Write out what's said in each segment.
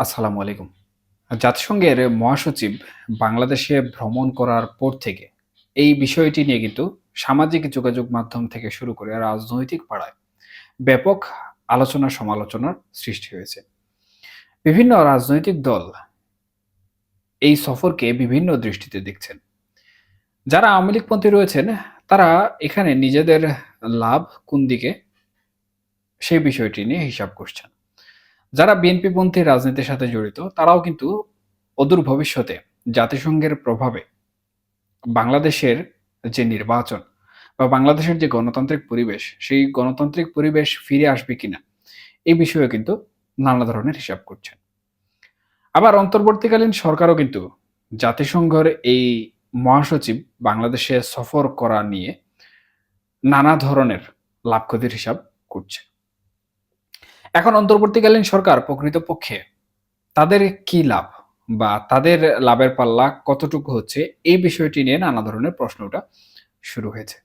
আসসালামু আলাইকুম। জাতিসংঘের মহাসচিব বাংলাদেশে ভ্রমণ করার পর থেকে এই বিষয়টি নিয়ে কিন্তু সামাজিক যোগাযোগ মাধ্যম থেকে শুরু করে রাজনৈতিক পাড়ায় ব্যাপক আলোচনা সমালোচনার সৃষ্টি হয়েছে। বিভিন্ন রাজনৈতিক দল এই সফরকে বিভিন্ন দৃষ্টিতে দেখছেন। যারা আওয়ামী লীগপন্থী রয়েছেন তারা এখানে নিজেদের লাভ কোন দিকে সেই বিষয়টি নিয়ে হিসাব করছেন। যারা বিএনপিপন্থী রাজনীতির সাথে জড়িত তারাও কিন্তু অদূর ভবিষ্যতে জাতিসংঘের প্রভাবে বাংলাদেশের যে নির্বাচন বা বাংলাদেশের যে গণতান্ত্রিক পরিবেশ, সেই গণতান্ত্রিক পরিবেশ ফিরে আসবে কিনা এই বিষয়েও কিন্তু নানা ধরনের হিসাব করছেন। আবার অন্তর্বর্তীকালীন সরকারও কিন্তু জাতিসংঘের এই মহাসচিব বাংলাদেশে সফর করা নিয়ে নানা ধরনের লাভ ক্ষতির হিসাব করছে। এখন অন্তর্বর্তীকালীন সরকার প্রকৃতপক্ষে তাদের কি লাভ বা তাদের লাভের পাল্লা কতটুকু হচ্ছে এই বিষয়টি নিয়ে নানা ধরনের প্রশ্ন ওঠা শুরু হয়েছে।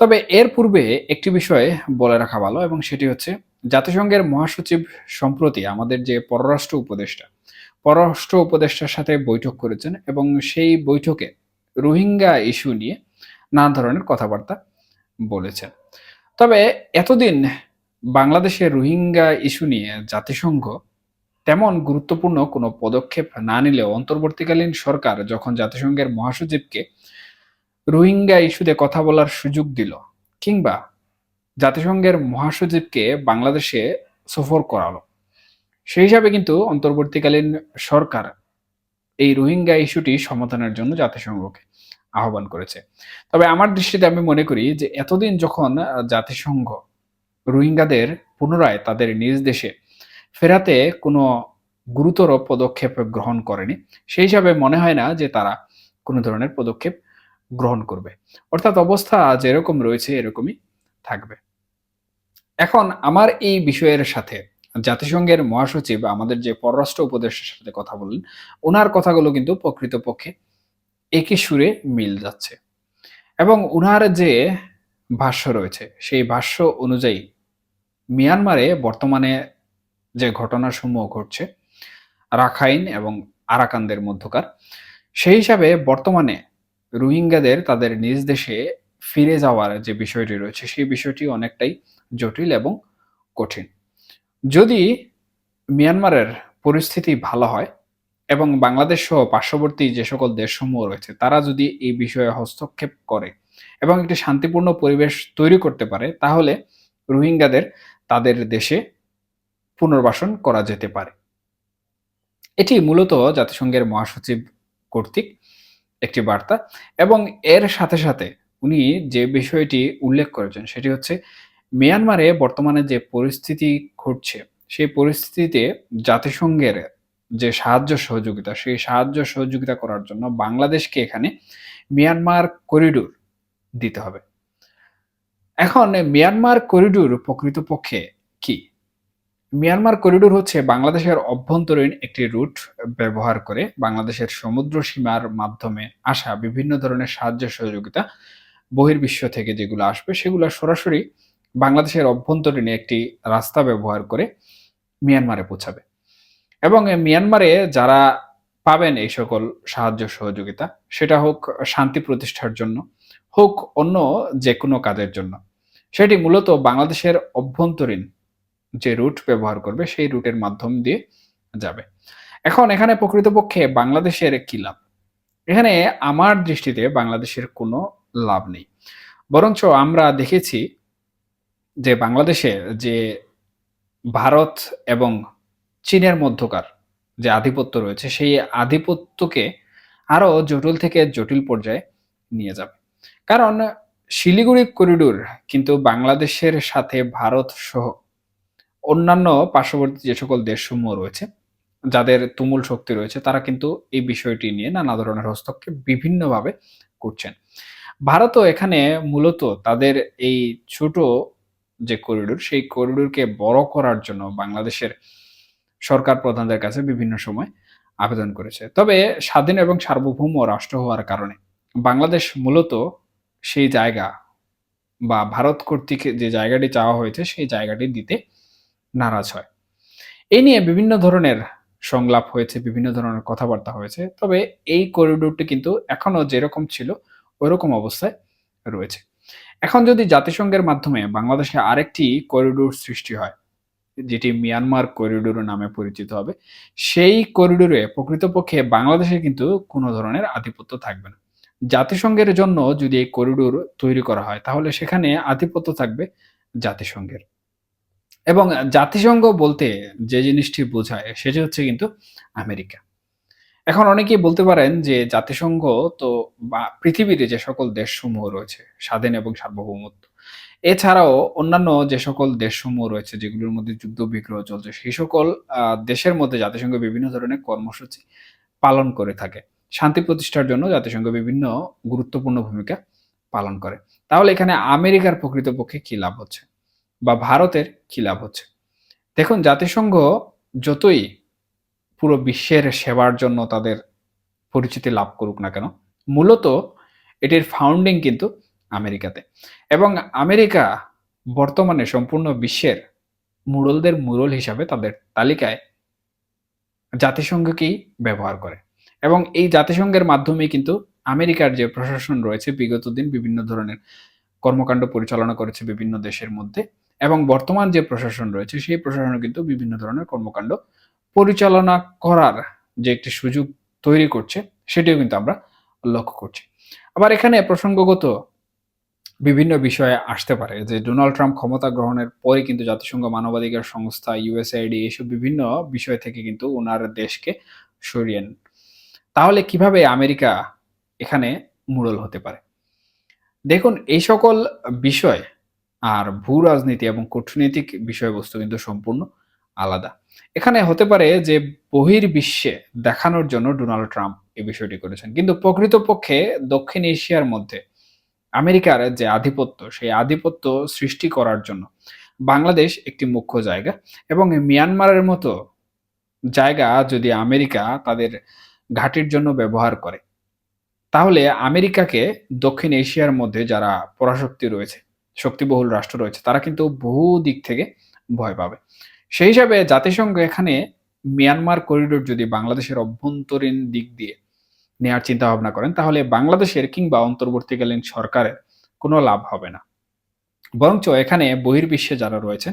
তবে এর পূর্বে একটি বিষয় বলে রাখা ভালো এবং সেটি হচ্ছে জাতিসংঘের মহাসচিব সম্প্রতি আমাদের যে পররাষ্ট্র উপদেষ্টার সাথে বৈঠক করেছেন এবং সেই বৈঠকে রোহিঙ্গা ইস্যু নিয়ে নানা ধরনের কথাবার্তা বলেছেন। তবে এতদিন বাংলাদেশের রোহিঙ্গা ইস্যু নিয়ে জাতিসংঘ তেমন গুরুত্বপূর্ণ কোনো পদক্ষেপ না নিলেও অন্তর্বর্তীকালীন সরকার যখন জাতিসংঘের মহাসচিবকে রোহিঙ্গা ইস্যুতে কথা বলার সুযোগ দিল কিংবা জাতিসংঘের মহাসচিবকে বাংলাদেশে সফর করালো, সেই হিসাবে কিন্তু অন্তর্বর্তীকালীন সরকার এই রোহিঙ্গা ইস্যুটি সমাধানের জন্য জাতিসংঘকে আহ্বান করেছে। তবে আমার দৃষ্টিতে আমি মনে করি যে এতদিন যখন জাতিসংঘ রোহিঙ্গাদের পুনরায় তাদের নিজ দেশে ফেরাতে কোনো গুরুতর পদক্ষেপ গ্রহণ করেনি, সেই হিসাবে মনে হয় না যে তারা কোনো ধরনের পদক্ষেপ গ্রহণ করবে। অর্থাৎ অবস্থা যেরকম রয়েছে এরকমই থাকবে। এখন আমার এই বিষয়ের সাথে জাতিসংঘের মহাসচিব আমাদের যে পররাষ্ট্র উপদেষ্টার সাথে কথা বললেন, উনার কথাগুলো কিন্তু প্রকৃতপক্ষে একই সুরে মিল যাচ্ছে এবং উনার যে ভাষ্য রয়েছে সেই ভাষ্য অনুযায়ী মিয়ানমারে বর্তমানে যে ঘটনাসমূহ ঘটছে রাখাইন এবং আরাকানদের মধ্যকার, সেই হিসাবে বর্তমানে রোহিঙ্গাদের তাদের নিজ দেশে ফিরে যাওয়ার যে বিষয়টি রয়েছে সেই বিষয়টি অনেকটাই জটিল এবং কঠিন। যদি মিয়ানমারের পরিস্থিতি ভালো হয় এবং বাংলাদেশ সহ পার্শ্ববর্তী যে সকল দেশসমূহ রয়েছে তারা যদি এই বিষয়ে হস্তক্ষেপ করে এবং একটি শান্তিপূর্ণ পরিবেশ তৈরি করতে পারে, তাহলে রোহিঙ্গাদের তাদের দেশে পুনর্বাসন করা যেতে পারে। এটি মূলত জাতিসংঘের মহাসচিব কর্তৃক একটি বার্তা এবং এর সাথে সাথে উনি যে বিষয়টি উল্লেখ করেছেন সেটি হচ্ছে মিয়ানমারে বর্তমানে যে পরিস্থিতি ঘটছে সেই পরিস্থিতিতে জাতিসংঘের যে সাহায্য সহযোগিতা সেই সাহায্য সহযোগিতা করার জন্য বাংলাদেশকে এখানে মিয়ানমার করিডোর দিতে হবে। এখন মিয়ানমার করিডোর প্রকৃতপক্ষে কি? মিয়ানমার করিডোর হচ্ছে বাংলাদেশের অভ্যন্তরীণ একটি রুট ব্যবহার করে বাংলাদেশের সমুদ্র সীমার মাধ্যমে আসা বিভিন্ন ধরনের সাহায্য সহযোগিতা বহির্বিশ্ব থেকে যেগুলো আসবে সেগুলো সরাসরি বাংলাদেশের অভ্যন্তরীণে একটি রাস্তা ব্যবহার করে মিয়ানমারে পৌঁছাবে এবং মিয়ানমারে যারা পাবেন এই সকল সাহায্য সহযোগিতা, সেটা হোক শান্তি প্রতিষ্ঠার জন্য, হোক অন্য যে কোনো কাজের জন্য, সেটি মূলত বাংলাদেশের অভ্যন্তরীণ যে রুট ব্যবহার করবে সেই রুটের মাধ্যম দিয়ে যাবে। এখন এখানে প্রকৃতপক্ষে বাংলাদেশের কি লাভ? এখানে আমার দৃষ্টিতে বাংলাদেশের কোনো লাভ নেই। বরঞ্চ আমরা দেখেছি যে বাংলাদেশে যে ভারত এবং চীনের মধ্যকার যে আধিপত্য রয়েছে সেই আধিপত্যকে আরো জটিল থেকে জটিল পর্যায়ে নিয়ে যাবে। কারণ শিলিগুড়ি করিডোর কিন্তু বাংলাদেশের সাথে ভারত সহ অন্যান্য পার্শ্ববর্তী যে সকল দেশসমূহ রয়েছে, যাদের তুমুল শক্তি রয়েছে তারা কিন্তু এই বিষয়টি নিয়ে নানা ধরনের হস্তক্ষেপ বিভিন্নভাবে করছেন। ভারতও এখানে মূলত তাদের এই ছোট যে করিডোর সেই করিডোরকে বড় করার জন্য বাংলাদেশের সরকার প্রধানদের কাছে বিভিন্ন সময় আবেদন করেছে। তবে স্বাধীন এবং সার্বভৌম রাষ্ট্র হওয়ার কারণে বাংলাদেশ মূলত সেই জায়গা বা ভারত কর্তৃক যে জায়গাটি চাওয়া হয়েছে সেই জায়গাটি দিতে নারাজ হয়। এই নিয়ে বিভিন্ন ধরনের সংলাপ হয়েছে, বিভিন্ন ধরনের কথাবার্তা হয়েছে। তবে এই করিডোরটি কিন্তু এখনো যেরকম ছিল ওইরকম অবস্থায় রয়েছে। এখন যদি জাতিসংঘের মাধ্যমে বাংলাদেশে আরেকটি করিডোর সৃষ্টি হয়, যেটি মিয়ানমার করিডোর নামে পরিচিত হবে, সেই করিডোরে প্রকৃতপক্ষে বাংলাদেশের কিন্তু কোনো ধরনের আধিপত্য থাকবে না। জাতিসংঘের জন্য যদি এই করিডোর তৈরি করা হয়, তাহলে সেখানে আধিপত্য থাকবে জাতিসংঘের। এবং জাতিসংঘ বলতে যে জিনিসটি বোঝায় সেটি হচ্ছে কিন্তু আমেরিকা। এখন অনেকেই বলতে পারেন যে জাতিসংঘ তো বা পৃথিবীতে যে সকল দেশসমূহ রয়েছে স্বাধীন এবং সার্বভৌমত্ব, এছাড়াও অন্যান্য যে সকল দেশসমূহ রয়েছে যেগুলোর মধ্যে যুদ্ধ বিগ্রহ চলছে, সেই সকল দেশের মধ্যে জাতিসংঘ বিভিন্ন ধরনের কর্মসূচি পালন করে থাকে। শান্তি প্রতিষ্ঠার জন্য জাতিসংঘ বিভিন্ন গুরুত্বপূর্ণ ভূমিকা পালন করে। তাহলে এখানে আমেরিকার প্রকৃতপক্ষে কি লাভ হচ্ছে? বা ভারতের কি লাভ হচ্ছে? দেখুন, জাতিসংঘ যতই পুরো বিশ্বের সেবার জন্য তাদের পরিচিতি লাভ করুক না কেন, মূলত এটির ফাউন্ডিং কিন্তু আমেরিকাতে। এবং আমেরিকা বর্তমানে সম্পূর্ণ বিশ্বের মুরলদের মুরল হিসাবে তাদের তালিকায় জাতিসংঘকেই ব্যবহার করে। এবং এই জাতিসংঘের মাধ্যমেই কিন্তু আমেরিকার যে প্রশাসন রয়েছে বিগত দিন বিভিন্ন ধরনের কর্মকাণ্ড পরিচালনা করেছে বিভিন্ন দেশের মধ্যে, এবং বর্তমান যে প্রশাসন রয়েছে সেই প্রশাসন কিন্তু বিভিন্ন ধরনের কর্মকাণ্ড পরিচালনা করার যে একটি সুযোগ তৈরি করছে, সেটিও কিন্তু আমরা লক্ষ্য করছি। আবার এখানে প্রসঙ্গগত বিভিন্ন বিষয়ে আসতে পারে যে ডোনাল্ড ট্রাম্প ক্ষমতা গ্রহণের পরে কিন্তু জাতিসংঘ মানবাধিকার সংস্থা, ইউএসআইডি এইসব বিভিন্ন বিষয় থেকে কিন্তু ওনার দেশকে সরিয়ে নেন। তাহলে কিভাবে আমেরিকা এখানে মুরল হতে পারে? দেখুন, এই সকল বিষয় আর ভূ-রাজনীতি এবং কূটনৈতিক বিষয়বস্তু কিন্তু সম্পূর্ণ আলাদা। এখানে হতে পারে যে বহির্বিশ্বে দেখানোর জন্য ডোনাল্ড ট্রাম্প এই বিষয়টি করেছেন। কিন্তু প্রকৃতপক্ষে দক্ষিণ এশিয়ার মধ্যে আমেরিকার যে আধিপত্য, সেই আধিপত্য সৃষ্টি করার জন্য বাংলাদেশ একটি মুখ্য জায়গা, এবং মিয়ানমারের মতো জায়গা যদি আমেরিকা তাদের ঘাঁটির জন্য ব্যবহার করে, তাহলে আমেরিকাকে দক্ষিণ এশিয়ার মধ্যে যারা পরাশক্তি রয়েছে, শক্তিবহুল রাষ্ট্র রয়েছে, তারা কিন্তু বহু দিক থেকে ভয় পাবে। সেই হিসাবে জাতিসংঘ এখানে মিয়ানমার করিডোর যদি বাংলাদেশের অভ্যন্তরীণ দিক দিয়ে নেয়ার চিন্তা ভাবনা করেন, তাহলে বাংলাদেশের কিংবা অন্তর্বর্তীকালীন সরকারের কোনো লাভ হবে না। বরঞ্চ এখানে বহির্বিশ্বে যারা রয়েছে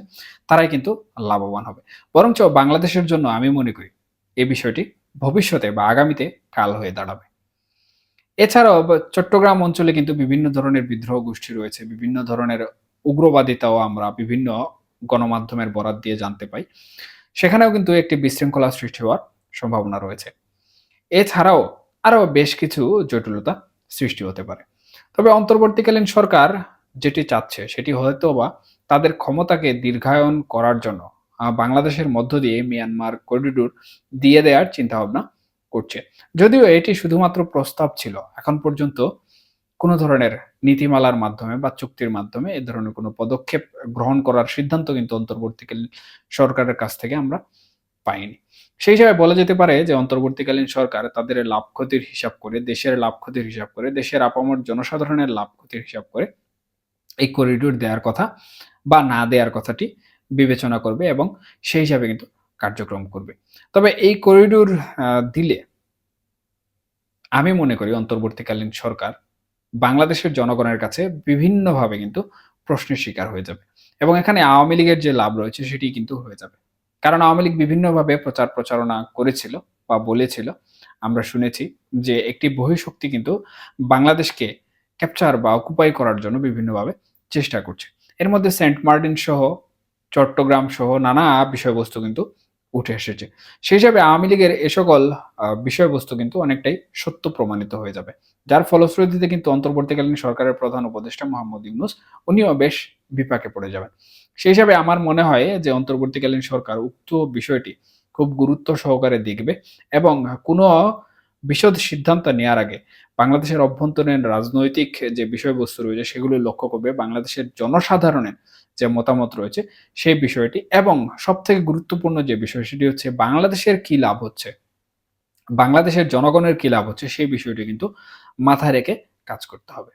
তারাই কিন্তু লাভবান হবে। বরঞ্চ বাংলাদেশের জন্য আমি মনে করি এই বিষয়টি ভবিষ্যতে বা আগামীতে কাল হয়ে দাঁড়াবে। এছাড়াও চট্টগ্রাম অঞ্চলে কিন্তু বিভিন্ন ধরনের বিদ্রোহ গোষ্ঠী রয়েছে, বিভিন্ন ধরনের উগ্রবাদিতাও আমরা বিভিন্ন গণমাধ্যমের বরাত দিয়ে জানতে পাই। সেখানেও কিন্তু একটি বিশৃঙ্খলা সৃষ্টি হওয়ার সম্ভাবনা রয়েছে। এছাড়াও আরো বেশ কিছু জটিলতা সৃষ্টি হতে পারে। তবে অন্তর্বর্তীকালীন সরকার যেটি চাচ্ছে সেটি হয়তোবা তাদের ক্ষমতাকে দীর্ঘায়ন করার জন্য বাংলাদেশের মধ্য দিয়ে মিয়ানমার করিডোর দিয়ে দেওয়ার চিন্তাভাবনা করছে। যদিও এটি শুধুমাত্র প্রস্তাব ছিল, এখন পর্যন্ত কোনো ধরনের নীতিমালার মাধ্যমে বা চুক্তির মাধ্যমে এ ধরনের কোনো পদক্ষেপ গ্রহণ করার সিদ্ধান্ত কিন্তু অন্তর্বর্তীকালীন সরকারের কাছ থেকে আমরা পাইনি। সেই হিসাবে বলা যেতে পারে যে অন্তর্বর্তীকালীন সরকার তাদের লাভ ক্ষতির হিসাব করে, দেশের লাভ ক্ষতির হিসাব করে, দেশের আপামর জনসাধারণের লাভ ক্ষতির হিসাব করে এই করিডোর দেওয়ার কথা বা না দেওয়ার কথাটি বিবেচনা করবে এবং সেই হিসাবে কিন্তু কার্যক্রম করবে। তবে এই করিডোর দিলে আমি মনে করি অন্তর্বর্তীকালীন সরকার বাংলাদেশের জনগণের কাছে বিভিন্নভাবে কিন্তু প্রশ্নের শিকার হয়ে যাবে, এবং এখানে আওয়ামী লীগের যে লাভ রয়েছে সেটি কিন্তু হয়ে যাবে। কারণ আওয়ামী লীগ বিভিন্নভাবে প্রচার প্রচারণা করেছিল বা বলেছিল, আমরা শুনেছি যে একটি বহিঃশক্তি কিন্তু বাংলাদেশকে ক্যাপচার বা অকুপাই করার জন্য বিভিন্নভাবে চেষ্টা করছে। এর মধ্যে সেন্ট মার্টিন সহ, চট্টগ্রাম সহ নানা বিষয়বস্তু কিন্তু উঠে এসেছে। সেই হিসাবে আওয়ামী লীগের এ সকল বিষয়বস্তু কিন্তু অনেকটাই সত্য প্রমাণিত হয়ে যাবে। যার ফলশ্রুতিতে কিন্তু অন্তর্বর্তীকালীন সরকারের প্রধান উপদেষ্টা মোহাম্মদ ইউনূস উনিও বেশ বিপাকে পড়ে যাবেন। সেই হিসাবে আমার মনে হয় যে অন্তর্বর্তীকালীন সরকার উক্ত বিষয়টি খুব গুরুত্ব সহকারে দেখবে এবং কোনো বিশদ সিদ্ধান্ত নেওয়ার আগে বাংলাদেশের অভ্যন্তরীণ রাজনৈতিক যে বিষয়বস্তু রয়েছে সেগুলো লক্ষ্য করবে, বাংলাদেশের জনসাধারণের যে মতামত রয়েছে সেই বিষয়টি, এবং সবথেকে গুরুত্বপূর্ণ যে বিষয় সেটি হচ্ছে বাংলাদেশের কি লাভ হচ্ছে, বাংলাদেশের জনগণের কি লাভ হচ্ছে সেই বিষয়টি কিন্তু মাথায় রেখে কাজ করতে হবে।